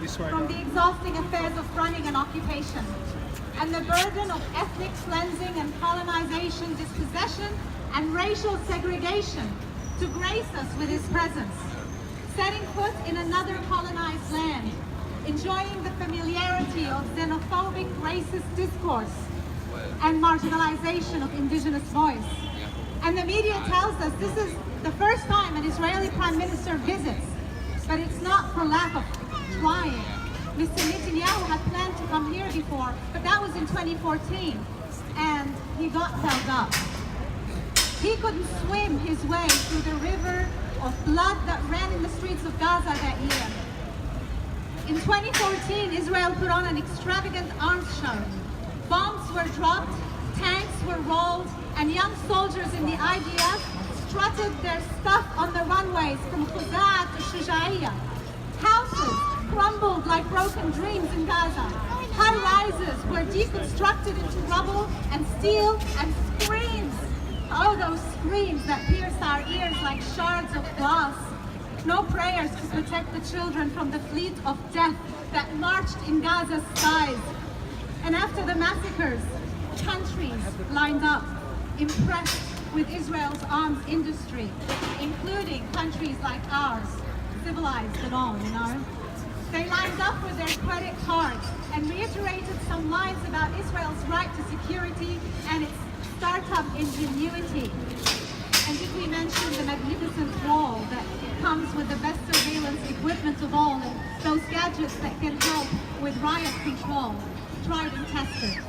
from the exhausting affairs of running an occupation, and the burden of ethnic cleansing and colonization, dispossession, and racial segregation to grace us with his presence, setting foot in another colonized land, enjoying the familiarity of xenophobic racist discourse and marginalization of indigenous voice. And the media tells us this is the first time an Israeli Prime Minister visits, but it's not for lack of trying. Mr. Netanyahu had planned to come here before, but that was in 2014, and he got held up. He couldn't swim his way through the river of blood that ran in the streets of Gaza that year. In 2014, Israel put on an extravagant arms show. Bombs were dropped, tanks were rolled, and young soldiers in the IDF strutted their stuff on the runways from Khuzat to Shujaiya. Houses crumbled like broken dreams in Gaza. High-rises were deconstructed into rubble and steel, and screams. Oh, those screams that pierce our ears like shards of glass. No prayers to protect the children from the fleet of death that marched in Gaza's skies. And after the massacres, countries lined up, impressed with Israel's arms industry, including countries like ours, civilized and all, you know. They lined up with their credit cards and reiterated some lines about Israel's right to security and its startup ingenuity. And did we mention the magnificent wall that comes with the best surveillance equipment of all, and those gadgets that can help with riot control, tried and tested.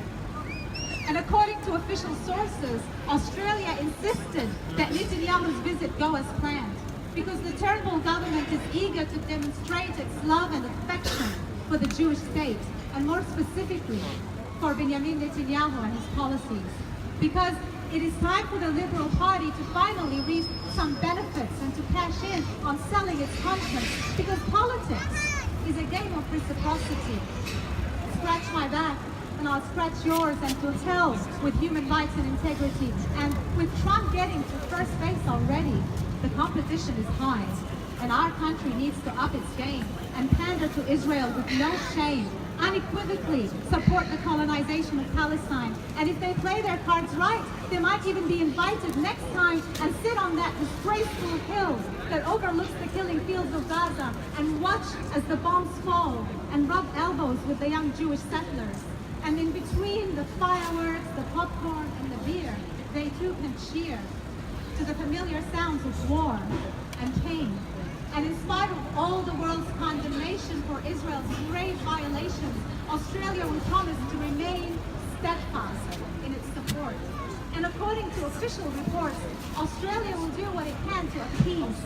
And according to official sources, Australia insisted that Netanyahu's visit go as planned, because the Turnbull government is eager to demonstrate its love and affection for the Jewish state, and more specifically, for Benjamin Netanyahu and his policies. Because it is time for the Liberal Party to finally reap some benefits and to cash in on selling its conscience, because politics is a game of reciprocity. Scratch my back and I'll scratch yours, and to tell with human rights and integrity. And with Trump getting to first base already, the competition is high, and our country needs to up its game and pander to Israel with no shame, unequivocally support the colonization of Palestine. And if they play their cards right, they might even be invited next time and sit on that disgraceful hill that overlooks the killing fields of Gaza and watch as the bombs fall and rub elbows with the young Jewish settlers. And in between the fireworks, the popcorn, and the beer, they too can cheer to the familiar sounds of war and pain. And in spite of all the world's condemnation for Israel's grave violations, Australia will promise to remain steadfast in its support. And according to official reports, Australia will do what it can to appease.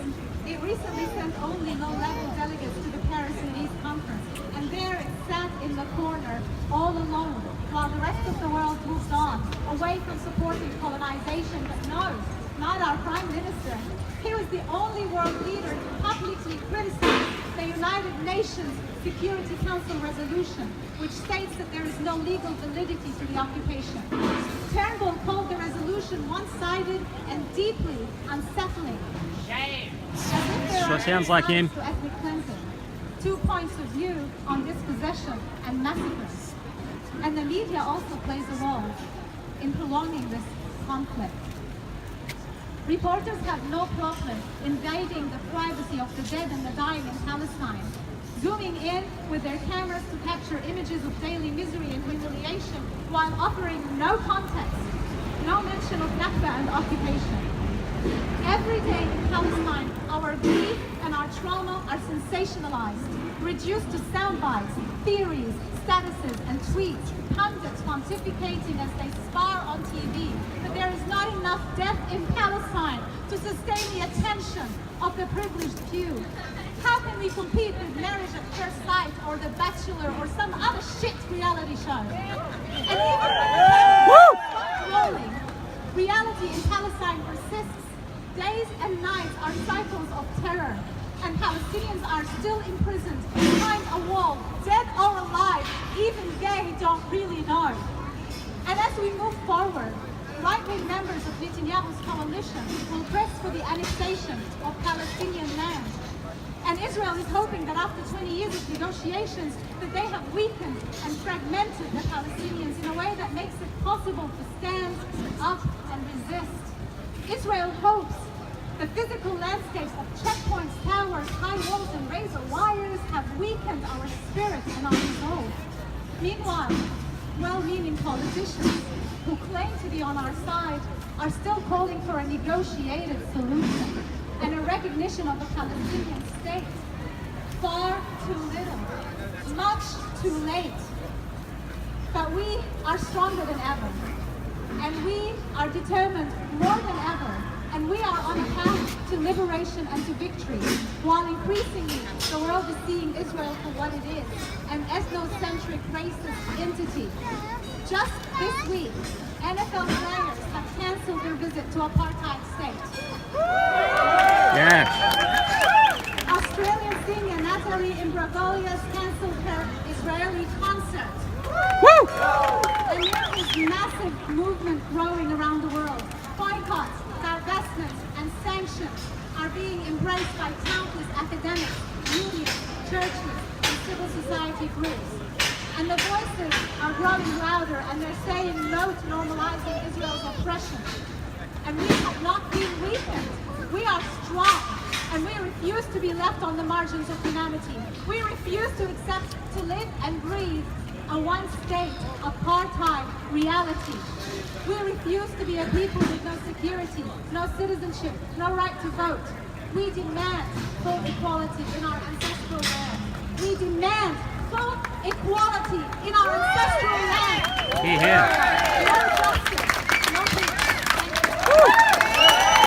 It recently sent only low-level delegates to the Paris and East Conference, and there it sat in the corner all alone, while the rest of the world moved on, away from supporting colonization. But no, not our Prime Minister. He was the only world leader to publicly criticize the United Nations Security Council resolution, which states that there is no legal validity to the occupation. Turnbull called the resolution one-sided and deeply unsettling. Shame. Sure sounds like him. To ethnic cleansing, 2 points of view on dispossession and massacres. And the media also plays a role in prolonging this conflict. Reporters have no problem invading the privacy of the dead and the dying in Palestine, zooming in with their cameras to capture images of daily misery and humiliation, while offering no context, no mention of Nakba and occupation. Every day in Palestine, our grief and our trauma are sensationalized, reduced to sound bites, theories, statuses, and tweets, pundits pontificating as they spar on TV. But there is not enough death in Palestine to sustain the attention of the privileged few. How can we compete with Marriage at First Sight or The Bachelor or some other shit reality show? And even when the cameras stop rolling, reality in Palestine persists. Days and nights are cycles of terror, and Palestinians are still imprisoned behind a wall, dead or alive. Even they don't really know. And as we move forward, right-wing members of Netanyahu's coalition will press for the annexation of Palestinian land. And Israel is hoping that after 20 years of negotiations, that they have weakened and fragmented the Palestinians in a way that makes it possible to stand up and resist. Israel hopes the physical landscapes of checkpoints, towers, high walls, and razor wires have weakened our spirit and our resolve. Meanwhile, well-meaning politicians who claim to be on our side are still calling for a negotiated solution and a recognition of the Palestinian state. Far too little, much too late. But we are stronger than ever, and we are determined more than ever, and we are on a path to liberation and to victory, while increasingly the world is seeing Israel for what it is, an ethnocentric racist entity. Just this week, NFL players have cancelled their visit to apartheid state. Yeah. Australian singer Natalie Imbruglia has cancelled her Israeli concert. Woo! And there is massive movement growing around the world. Boycotts, divestments, and sanctions are being embraced by countless academics, unions, churches, and civil society groups. And the voices are growing louder, and they're saying no to normalizing Israel's oppression. And we have not been weakened. We are strong, and we refuse to be left on the margins of humanity. We refuse to accept to live and breathe a one-state apartheid reality. We refuse to be a people with no security, no citizenship, no right to vote. We demand full equality in our ancestral land. We demand full equality in our ancestral land. Here. No justice, no peace. Thank you.